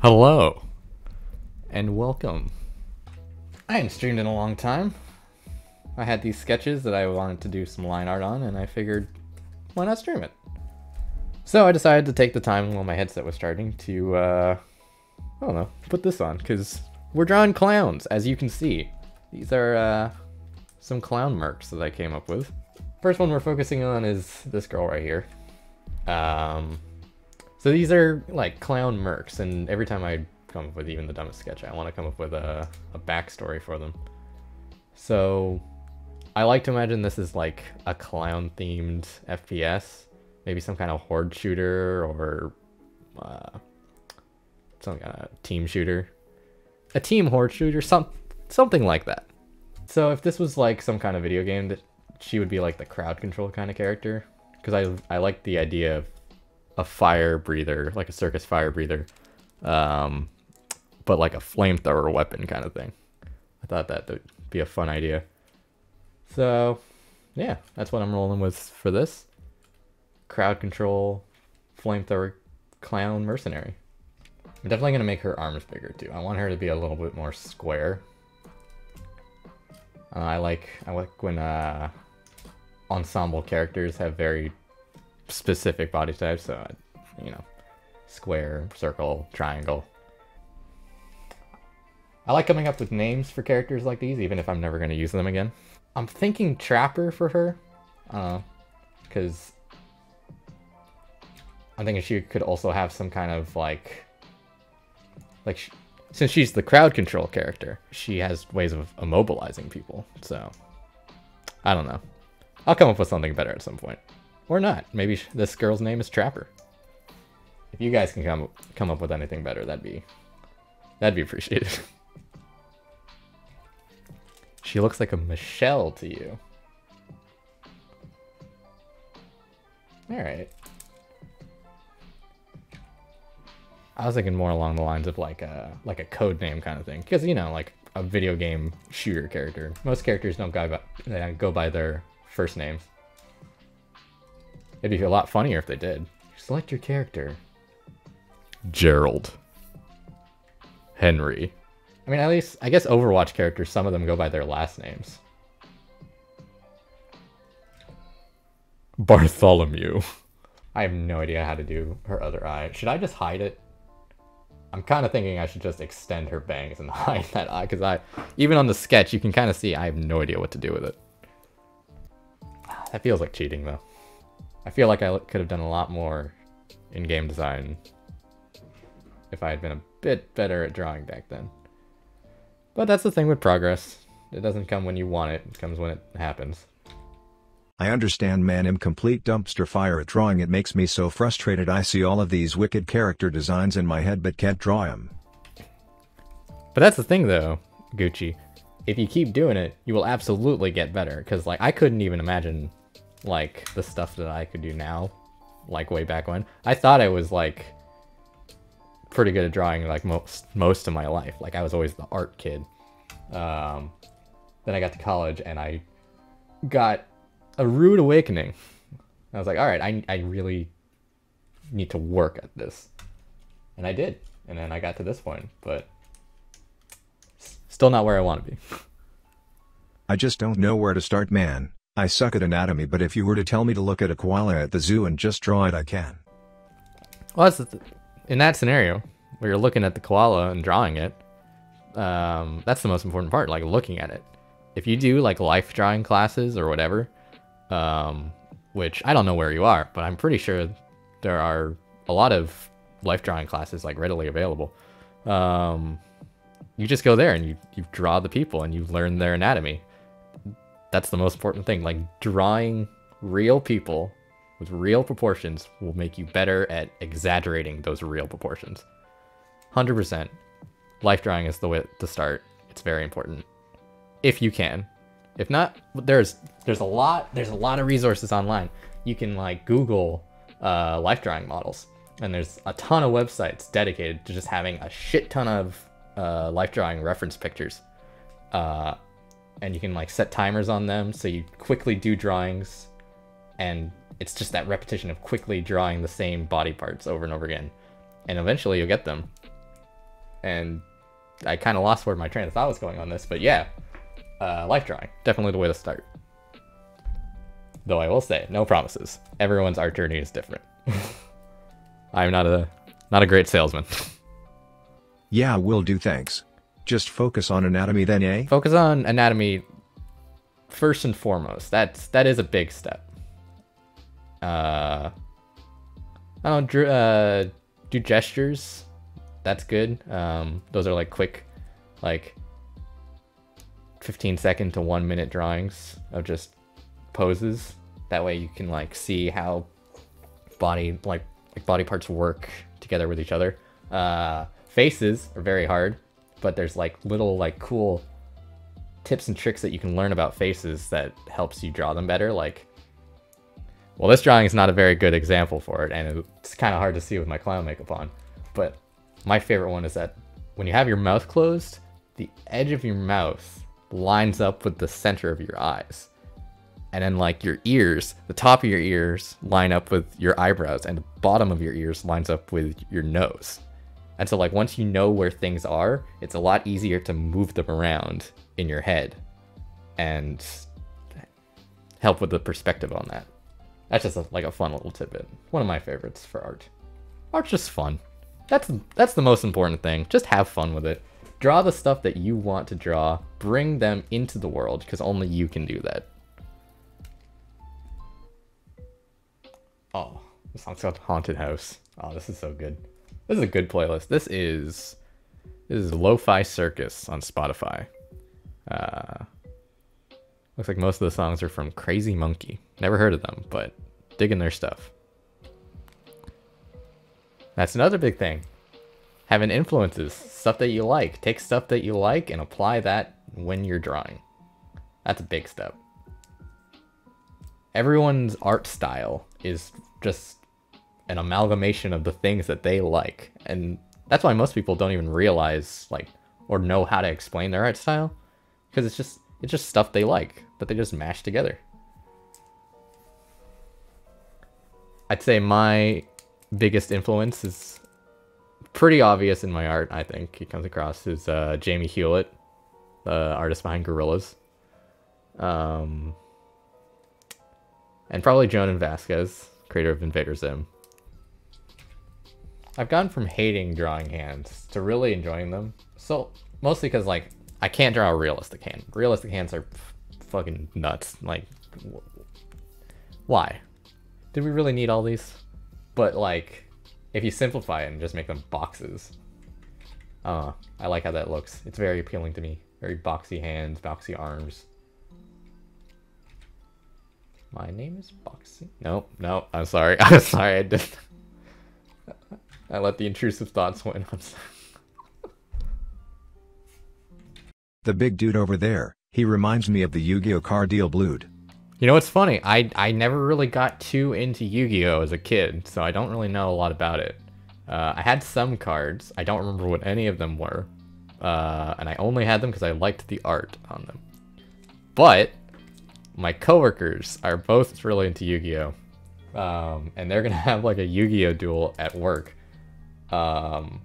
Hello, and welcome. I hadn't streamed in a long time. I had these sketches that I wanted to do some line art on, and I figured, why not stream it? So I decided to take the time while my headset was starting to, I don't know, put this on, because we're drawing clowns, as you can see. These are, some clown mercs that I came up with. First one we're focusing on is this girl right here. So these are like clown mercs, and every time I come up with even the dumbest sketch, I want to come up with a backstory for them. So I like to imagine this is like a clown themed FPS, maybe some kind of horde shooter or some kind of team shooter, a team horde shooter, something like that. So if this was like some kind of video game, that she would be like the crowd control kind of character, because I like the idea of a fire breather, like a circus fire breather, but like a flamethrower weapon kind of thing. I thought that would be a fun idea. So yeah, that's what I'm rolling with for this. Crowd control, flamethrower clown mercenary. I'm definitely gonna make her arms bigger too. I want her to be a little bit more square. I like when ensemble characters have very specific body types, so you know, square, circle, triangle. I like coming up with names for characters like these, even if I'm never going to use them again. I'm thinking Trapper for her, because I'm thinking she could also have some kind of like since she's the crowd control character, she has ways of immobilizing people. So I don't know. I'll come up with something better at some point. Or not. Maybe this girl's name is Trapper. If you guys can come up with anything better, that'd be appreciated. She looks like a Michelle to you. Alright. I was thinking more along the lines of like a code name kind of thing. Because, you know, like a video game shooter character. Most characters don't go by their first names. It'd be a lot funnier if they did. Select your character. Gerald. Henry. I mean, at least, I guess Overwatch characters, some of them go by their last names. Bartholomew. I have no idea how to do her other eye. Should I just hide it? I'm kind of thinking I should just extend her bangs and hide that eye, because even on the sketch, you can kind of see I have no idea what to do with it. That feels like cheating, though. I feel like I could have done a lot more in game design if I had been a bit better at drawing back then. But that's the thing with progress. It doesn't come when you want it, it comes when it happens. I understand, man. I'm complete dumpster fire at drawing. It makes me so frustrated. I see all of these wicked character designs in my head but can't draw them. But that's the thing though, Gucci. If you keep doing it, you will absolutely get better. Because like I couldn't even imagine like the stuff that I could do now, like way back when. I thought I was like pretty good at drawing like most of my life. Like I was always the art kid. Then I got to college and I got a rude awakening. I was like, all right, I really need to work at this. And I did. And then I got to this point, but still not where I want to be. I just don't know where to start, man. I suck at anatomy, but if you were to tell me to look at a koala at the zoo and just draw it, I can. Well, that's in that scenario where you're looking at the koala and drawing it, that's the most important part, like looking at it. If you do like life drawing classes or whatever, which I don't know where you are, but I'm pretty sure there are a lot of life drawing classes like readily available. You just go there and you draw the people and you learn their anatomy. That's the most important thing. Like drawing real people with real proportions will make you better at exaggerating those real proportions. 100%. Life drawing is the way to start. It's very important. If you can. If not, there's a lot of resources online. You can like Google life drawing models, and there's a ton of websites dedicated to just having a shit ton of life drawing reference pictures. And you can like set timers on them so you quickly do drawings, and it's just that repetition of quickly drawing the same body parts over and over again, and eventually you'll get them. And I kind of lost where my train of thought was going on this, but yeah, life drawing, definitely the way to start. Though I will say, no promises. Everyone's art journey is different. I'm not a great salesman. Yeah, will do, thanks. Just focus on anatomy then, eh? Focus on anatomy first and foremost. That is a big step. I don't do gestures. That's good. Those are like quick, like 15-second to 1-minute drawings of just poses. That way you can like see how body parts work together with each other. Faces are very hard, but there's like little like cool tips and tricks that you can learn about faces that helps you draw them better. Like, well, this drawing is not a very good example for it, and it's kind of hard to see with my clown makeup on, but my favorite one is that when you have your mouth closed, the edge of your mouth lines up with the center of your eyes. And then like your ears, the top of your ears line up with your eyebrows, and the bottom of your ears lines up with your nose. And so like once you know where things are, it's a lot easier to move them around in your head and help with the perspective on that. That's just like a fun little tidbit. One of my favorites for art. Art's just fun. That's the most important thing. Just have fun with it. Draw the stuff that you want to draw. Bring them into the world, because only you can do that. Oh, this song's called Haunted House. Oh, this is so good. This is a good playlist. This is Lo-Fi Circus on Spotify. Looks like most of the songs are from Crazy Monkey. Never heard of them, but digging their stuff. That's another big thing. Having influences, stuff that you like. Take stuff that you like and apply that when you're drawing. That's a big step. Everyone's art style is just an amalgamation of the things that they like. And that's why most people don't even realize, like, or know how to explain their art style. Because it's just stuff they like, but they just mash together. I'd say my biggest influence is pretty obvious in my art, I think. He comes across as Jamie Hewlett, the artist behind Gorillaz. And probably Jonan Vasquez, creator of Invader Zim. I've gone from hating drawing hands to really enjoying them. So, mostly because, like, I can't draw a realistic hand. Realistic hands are fucking nuts. Like, why? Did we really need all these? But, like, if you simplify it and just make them boxes, I like how that looks. It's very appealing to me. Very boxy hands, boxy arms. My name is Boxy. No, I'm sorry. I'm sorry, I did. I let the intrusive thoughts win. I'm sorry. The big dude over there, he reminds me of the Yu-Gi-Oh card deal Blued. You know what's funny? I never really got too into Yu-Gi-Oh as a kid, so I don't really know a lot about it. I had some cards. I don't remember what any of them were. And I only had them because I liked the art on them. But my coworkers are both really into Yu-Gi-Oh! And they're gonna have like a Yu-Gi-Oh! Duel at work. And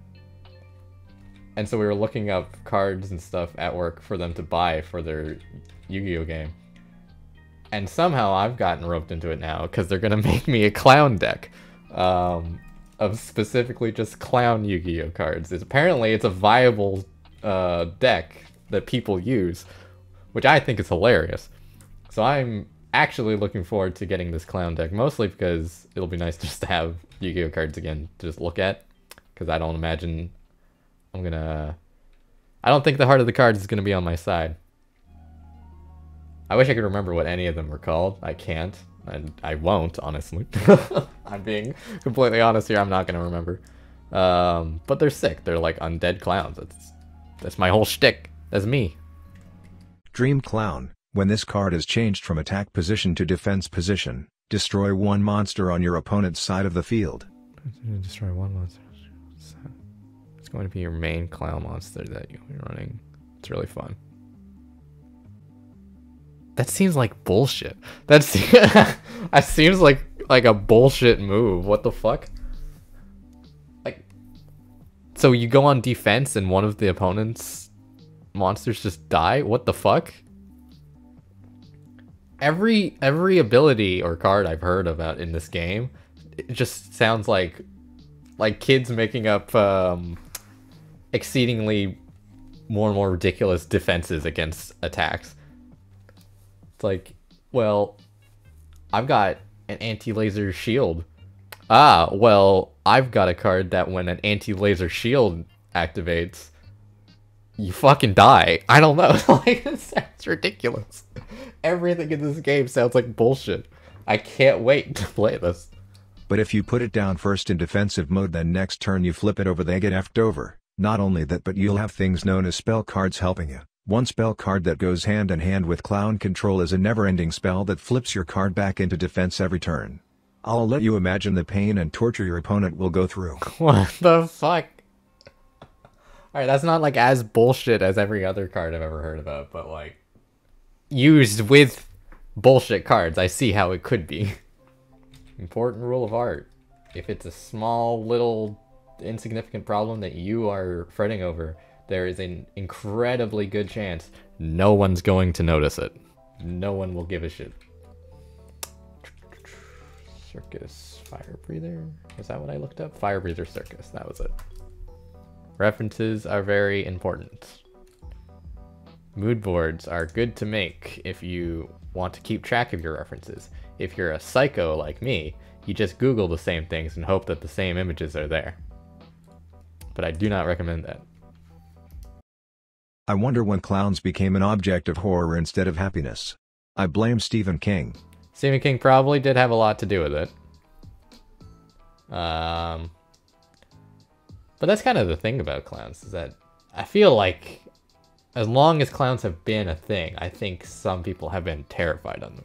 so we were looking up cards and stuff at work for them to buy for their Yu-Gi-Oh! Game. And somehow I've gotten roped into it now because they're gonna make me a clown deck of specifically just clown Yu-Gi-Oh! Cards. Apparently it's a viable deck that people use, which I think is hilarious. So I'm actually looking forward to getting this clown deck, mostly because it'll be nice just to have Yu-Gi-Oh! Cards again to just look at, because I don't imagine I don't think the heart of the cards is gonna be on my side. I wish I could remember what any of them were called. I can't, and I won't, honestly. I'm being completely honest here, I'm not gonna remember. But they're sick. They're like undead clowns. That's my whole shtick. That's me. Dream Clown. When this card is changed from attack position to defense position, destroy one monster on your opponent's side of the field. Destroy one monster. It's going to be your main clown monster that you'll be running. It's really fun. That seems like bullshit. That seems like a bullshit move. What the fuck? Like, So you go on defense and one of the opponent's monsters just die? What the fuck? Every ability or card I've heard about in this game, it just sounds like kids making up exceedingly more and more ridiculous defenses against attacks. It's like, well, I've got an anti-laser shield. Ah, well, I've got a card that when an anti-laser shield activates, you fucking die. I don't know. Like, it sounds ridiculous. Everything in this game sounds like bullshit. I can't wait to play this. But if you put it down first in defensive mode, then next turn you flip it over, they get effed over. Not only that, but you'll have things known as spell cards helping you. One spell card that goes hand in hand with clown control is a never-ending spell that flips your card back into defense every turn. I'll let you imagine the pain and torture your opponent will go through. What the fuck? Alright, that's not like as bullshit as every other card I've ever heard about, but like, used with bullshit cards, I see how it could be. Important rule of art. If it's a small, little, insignificant problem that you are fretting over, there is an incredibly good chance no one's going to notice it. No one will give a shit. Circus Fire Breather? Was that what I looked up? Fire Breather Circus, that was it. References are very important. Mood boards are good to make if you want to keep track of your references. If you're a psycho like me, you just Google the same things and hope that the same images are there. But I do not recommend that. I wonder when clowns became an object of horror instead of happiness. I blame Stephen King. Stephen King probably did have a lot to do with it. But that's kind of the thing about clowns, is that I feel like as long as clowns have been a thing, I think some people have been terrified of them.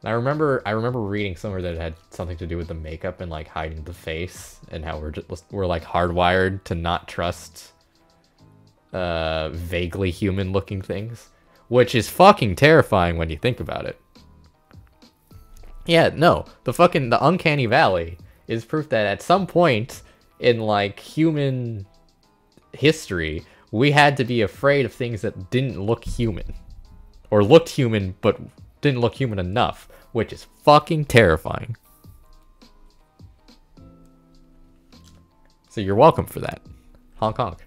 And I remember reading somewhere that it had something to do with the makeup and like hiding the face, and how we're like hardwired to not trust vaguely human looking things, which is fucking terrifying when you think about it. Yeah, no, the uncanny valley is proof that at some point in like human history, we had to be afraid of things that didn't look human, or looked human but didn't look human enough, which is fucking terrifying. So you're welcome for that. Honk honk.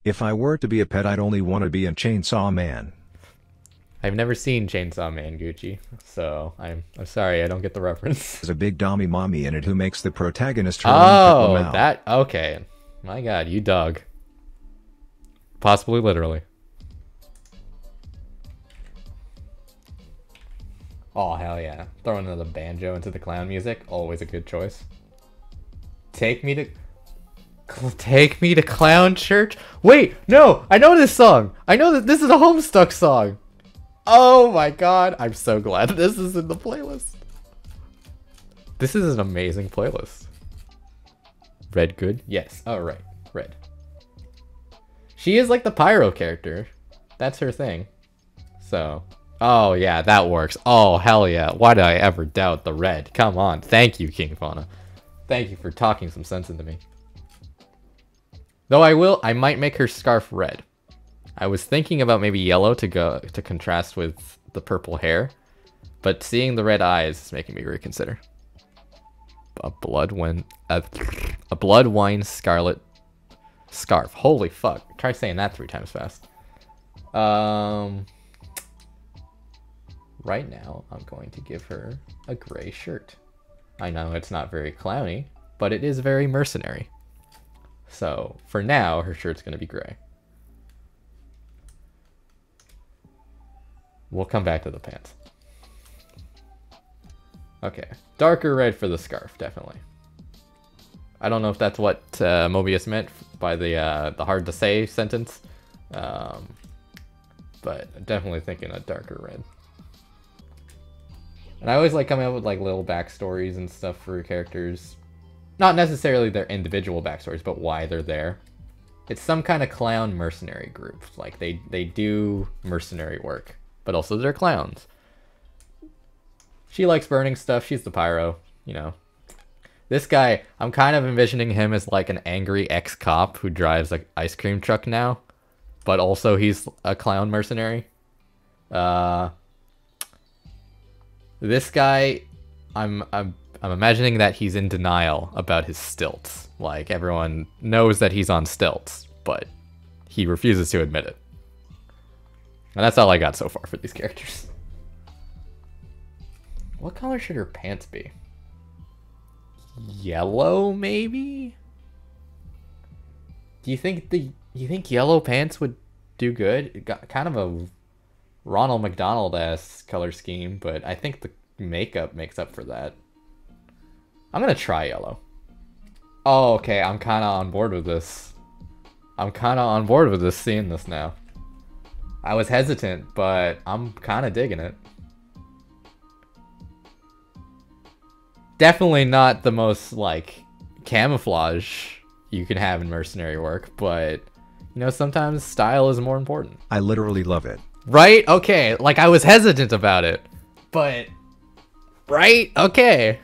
If I were to be a pet, I'd only want to be a Chainsaw Man. I've never seen Chainsaw Man, Gucci, so I'm sorry, I don't get the reference. There's a big dummy mommy in it who makes the protagonist her own pet. Oh, that, okay. My god, you dog. Possibly literally. Oh, hell yeah. Throwing another banjo into the clown music, always a good choice. Take me to Clown Church? Wait, no, I know this song. I know that this is a Homestuck song. Oh my god, I'm so glad this is in the playlist. This is an amazing playlist. Red good? Yes. Oh, right. Red. She is like the pyro character. That's her thing. So, oh yeah, that works. Oh, hell yeah. Why did I ever doubt the red? Come on. Thank you, King Fauna. Thank you for talking some sense into me. Though I might make her scarf red. I was thinking about maybe yellow to contrast with the purple hair, but seeing the red eyes is making me reconsider. A blood wine scarlet scarf. Holy fuck. Try saying that 3 times fast. Right now, I'm going to give her a gray shirt. I know it's not very clowny, but it is very mercenary. So, for now, her shirt's going to be gray. We'll come back to the pants. Okay, darker red for the scarf, definitely. I don't know if that's what Mobius meant by the hard to say sentence, but definitely thinking a darker red. And I always like coming up with like little backstories and stuff for characters. Not necessarily their individual backstories, but why they're there. It's some kind of clown mercenary group. Like they do mercenary work, but also they're clowns. She likes burning stuff. She's the pyro, you know. This guy, I'm kind of envisioning him as like an angry ex-cop who drives an ice cream truck now, but also he's a clown mercenary. This guy, I'm imagining that he's in denial about his stilts. Like, everyone knows that he's on stilts, but he refuses to admit it. And that's all I got so far for these characters. What color should her pants be? Yellow, maybe? Do you think yellow pants would do good? It got kind of a Ronald McDonald-esque color scheme, but I think the makeup makes up for that. I'm gonna try yellow. Oh, okay, I'm kind of on board with this. Seeing this now. I was hesitant, but I'm kind of digging it. Definitely not the most, like, camouflage you can have in mercenary work, but, you know, sometimes style is more important. I literally love it. Right? Okay, like, I was hesitant about it, but... Right? Okay.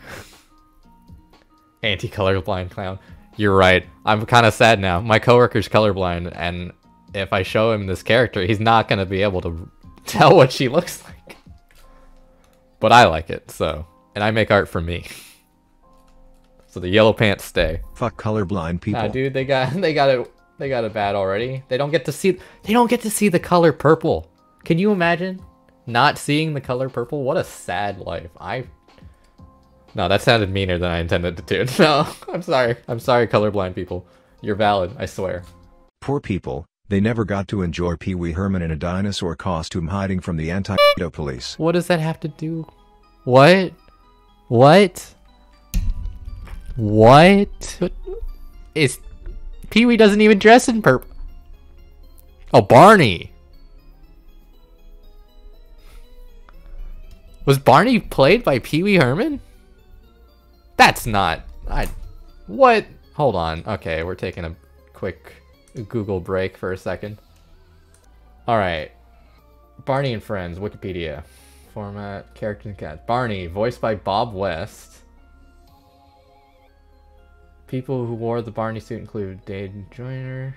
Anti-colorblind clown. You're right. I'm kind of sad now. My coworker's colorblind, and if I show him this character, he's not going to be able to tell what she looks like. But I like it, so... And I make art for me. So the yellow pants stay. Fuck colorblind people. Nah, dude, they got it bad already. They don't get to see the color purple. Can you imagine not seeing the color purple? What a sad life. No, that sounded meaner than I intended to do. No, I'm sorry. I'm sorry, colorblind people. You're valid, I swear. Poor people, they never got to enjoy Pee Wee Herman in a dinosaur costume hiding from the anti-pedo police. What does that have to do? What? What? What? Is Pee-wee doesn't even dress in purple? Oh, Barney. Was Barney played by Pee-wee Herman? That's not... What? Hold on. Okay, we're taking a quick Google break for a second. Alright. Barney and Friends, Wikipedia. Format, character and cast. Barney, voiced by Bob West. People who wore the Barney suit include Dave Joyner.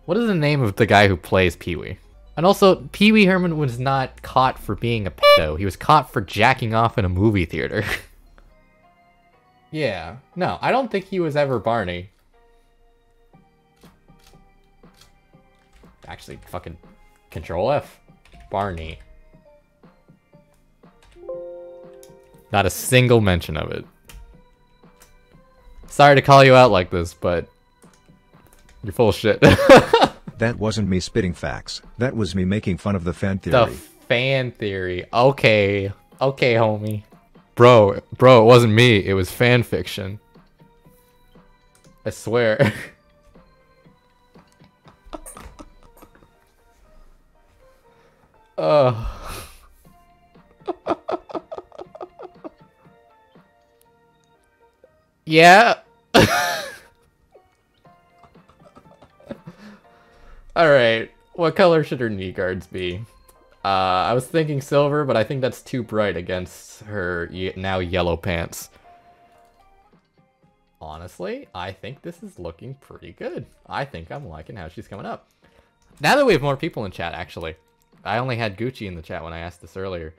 What is the name of the guy who plays Pee-wee? And also, Pee-wee Herman was not caught for being a pedo. He was caught for jacking off in a movie theater. Yeah. No, I don't think he was ever Barney. Actually, fucking Control F. Barney. Not a single mention of it. Sorry to call you out like this, but you're full of shit. That wasn't me spitting facts. That was me making fun of the fan theory. The fan theory. Okay. Okay, homie. Bro, it wasn't me. It was fan fiction. I swear. Yeah. Alright. What color should her knee guards be? I was thinking silver, but I think that's too bright against her now yellow pants. Honestly, I think this is looking pretty good. I think I'm liking how she's coming up. Now that we have more people in chat, actually. I only had Gucci in the chat when I asked this earlier.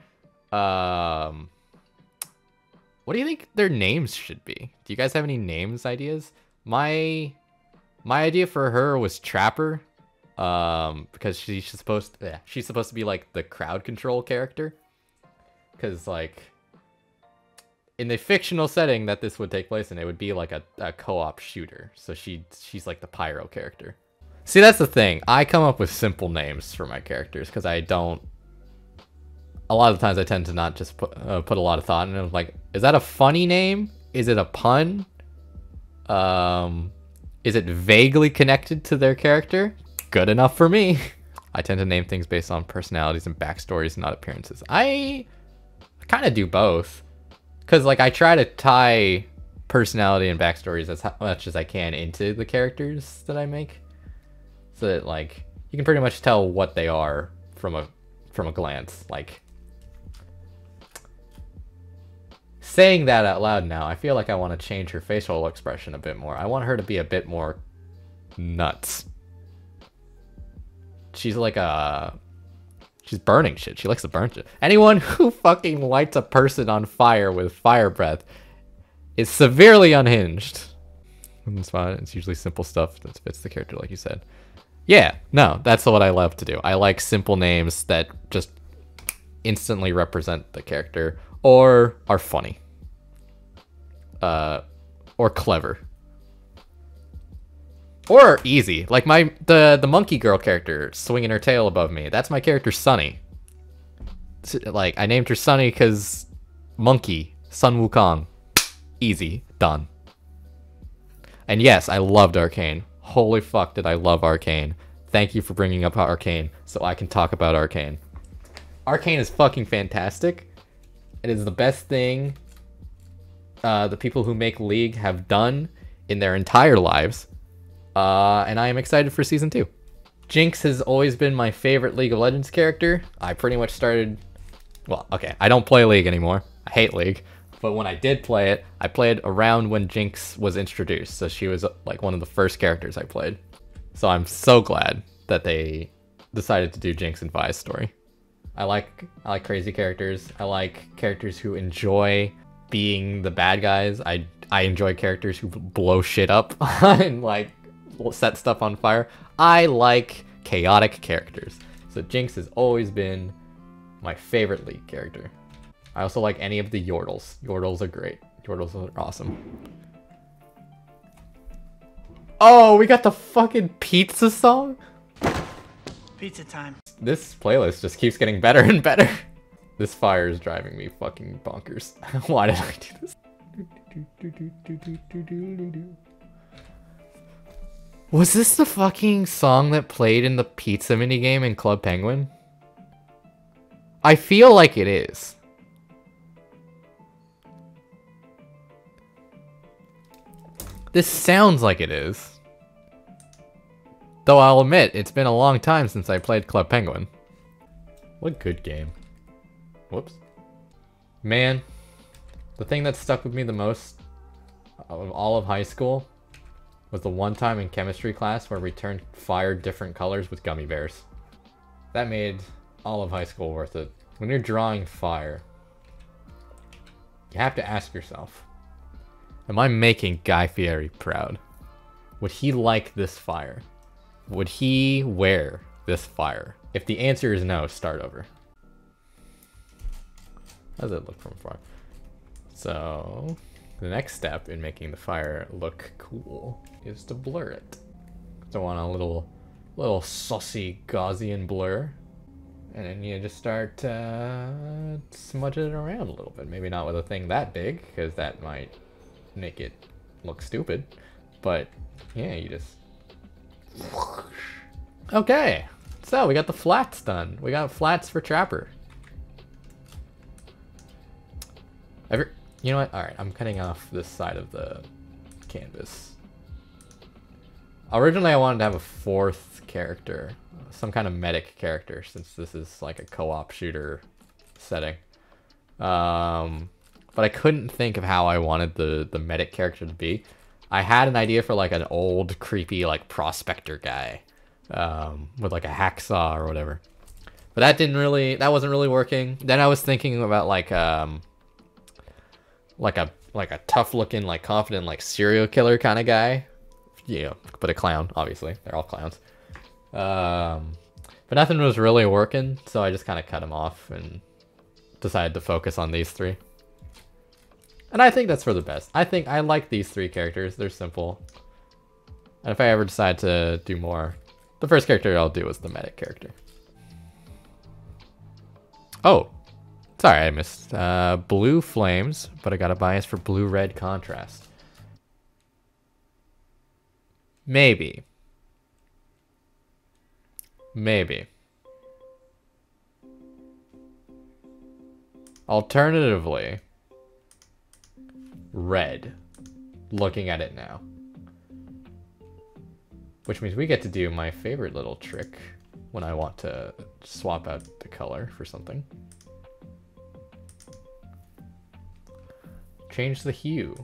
What do you think their names should be? Do you guys have any names ideas? My idea for her was Trapper. Because she's supposed to be like the crowd control character. Because like in the fictional setting that this would take place in, it would be like a co-op shooter. So she's like the pyro character. See, that's the thing. I come up with simple names for my characters because I don't. A lot of times I tend to not just put a lot of thought in it. Like, is that a funny name? Is it a pun? Is it vaguely connected to their character? Good enough for me. I tend to name things based on personalities and backstories, not appearances. I kind of do both. Because, like, I try to tie personality and backstories as much as I can into the characters that I make. So that, like, you can pretty much tell what they are from a glance. Like, Saying that out loud now, I feel like I want to change her facial expression a bit more. I want her to be a bit more nuts. She's like she's burning shit. She likes to burn shit. Anyone who fucking lights a person on fire with fire breath is severely unhinged. That's fine. It's usually simple stuff that fits the character, like you said. Yeah, no, that's what I love to do. I like simple names that just instantly represent the character or are funny. Or clever. Or easy. Like the monkey girl character swinging her tail above me. That's my character Sunny. Like, I named her Sunny because monkey, Sun Wukong. Easy, done. And yes, I loved Arcane. Holy fuck did I love Arcane. Thank you for bringing up Arcane so I can talk about Arcane. Arcane is fucking fantastic. It is the best thing the people who make League have done in their entire lives. And I am excited for Season 2. Jinx has always been my favorite League of Legends character. I pretty much started... Well, okay, I don't play League anymore. I hate League. But when I did play it, I played around when Jinx was introduced. So she was like one of the first characters I played. So I'm so glad that they decided to do Jinx and Vi's story. I like crazy characters. I like characters who enjoy being the bad guys. I enjoy characters who blow shit up and like set stuff on fire. I like chaotic characters. So Jinx has always been my favorite League character. I also like any of the Yordles. Yordles are great. Yordles are awesome. Oh, we got the fucking pizza song? Pizza time. This playlist just keeps getting better and better. This fire is driving me fucking bonkers. Why did I do this? Was this the fucking song that played in the pizza minigame in Club Penguin? I feel like it is. This sounds like it is. Though I'll admit, it's been a long time since I played Club Penguin. What good game. Whoops. Man, the thing that stuck with me the most of all of high school was the one time in chemistry class where we turned fire different colors with gummy bears. That made all of high school worth it. When you're drawing fire, you have to ask yourself, am I making Guy Fieri proud? Would he like this fire? Would he wear this fire? If the answer is no, start over. How does it look from far? So, the next step in making the fire look cool is to blur it. So I want a little saucy Gaussian blur. And then you just start smudging it around a little bit. Maybe not with a thing that big, because that might make it look stupid. But, yeah, you just... Okay, so we got the flats done. We got flats for Trapper. You know what? Alright, I'm cutting off this side of the canvas. Originally, I wanted to have a fourth character. Some kind of medic character, since this is like a co-op shooter setting. But I couldn't think of how I wanted the medic character to be. I had an idea for like an old, creepy, like prospector guy. With like a hacksaw or whatever. But that wasn't really working. Then I was thinking about like a tough looking, like confident, like serial killer kind of guy. Yeah, but a clown, obviously. They're all clowns. But nothing was really working, so I just kind of cut them off and decided to focus on these three. And I think that's for the best. I like these three characters. They're simple. And if I ever decide to do more, the first character I'll do is the medic character. Oh, sorry, I missed. Blue flames, but I got a bias for blue-red contrast. Maybe. Alternatively, red. Looking at it now. Which means we get to do my favorite little trick when I want to swap out the color for something. change the hue.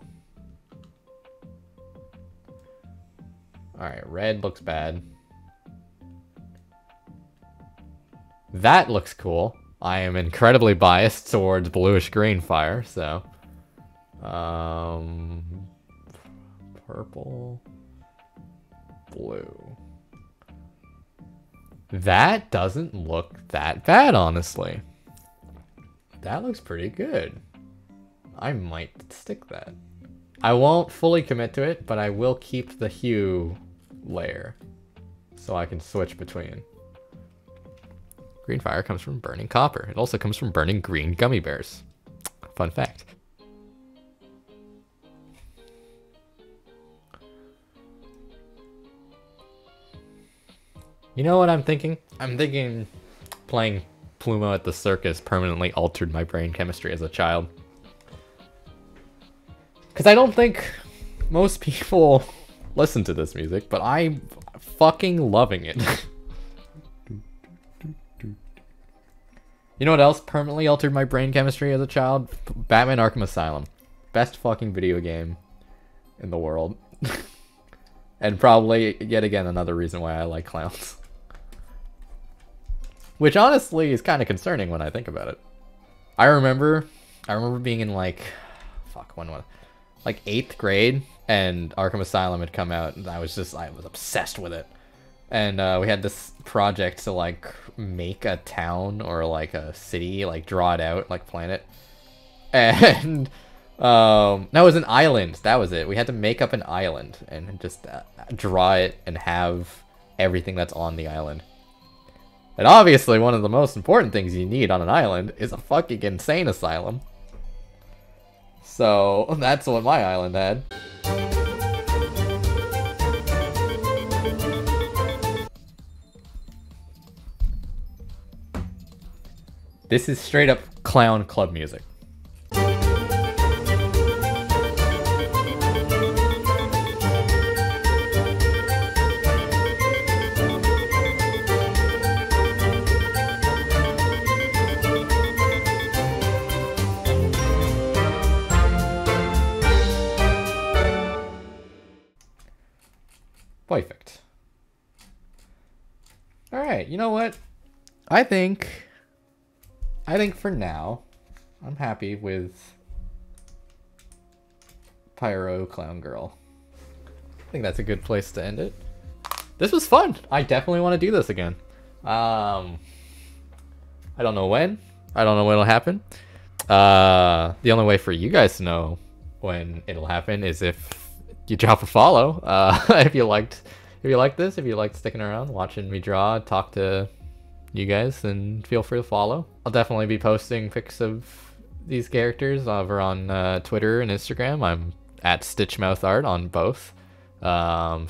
Alright, red looks bad. That looks cool. I am incredibly biased towards bluish green fire, so... purple... blue... That doesn't look that bad, honestly. That looks pretty good. I might stick that. I won't fully commit to it, but I will keep the hue layer so I can switch between. Green fire comes from burning copper. It also comes from burning green gummy bears. Fun fact. You know what I'm thinking? I'm thinking playing Plumo at the circus permanently altered my brain chemistry as a child. Because I don't think most people listen to this music, but I'm fucking loving it. You know what else permanently altered my brain chemistry as a child? Batman Arkham Asylum. Best fucking video game in the world. And probably, yet again, another reason why I like clowns. Which honestly is kind of concerning when I think about it. I remember being in like, when was like 8th grade, and Arkham Asylum had come out, and I was obsessed with it. And we had this project to like make a town or like a city, like draw it out, like plan it. And no, it was an island. That was it. We had to make up an island and just draw it and have everything that's on the island. And obviously one of the most important things you need on an island is a fucking insane asylum. So that's what my island had. This is straight up clown club music. Perfect. Alright, you know what? I think for now, I'm happy with Pyro Clown Girl. I think that's a good place to end it. This was fun. I definitely want to do this again. I don't know when. I don't know when it'll happen. The only way for you guys to know when it'll happen is if you drop a follow. If you liked this, if you liked sticking around, watching me draw, talk to you guys, then feel free to follow. I'll definitely be posting pics of these characters over on Twitter and Instagram. I'm at StitchMouthArt on both.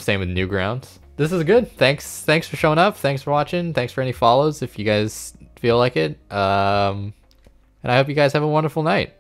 Same with Newgrounds. This is good. Thanks for showing up. Thanks for watching. Thanks for any follows if you guys feel like it. And I hope you guys have a wonderful night.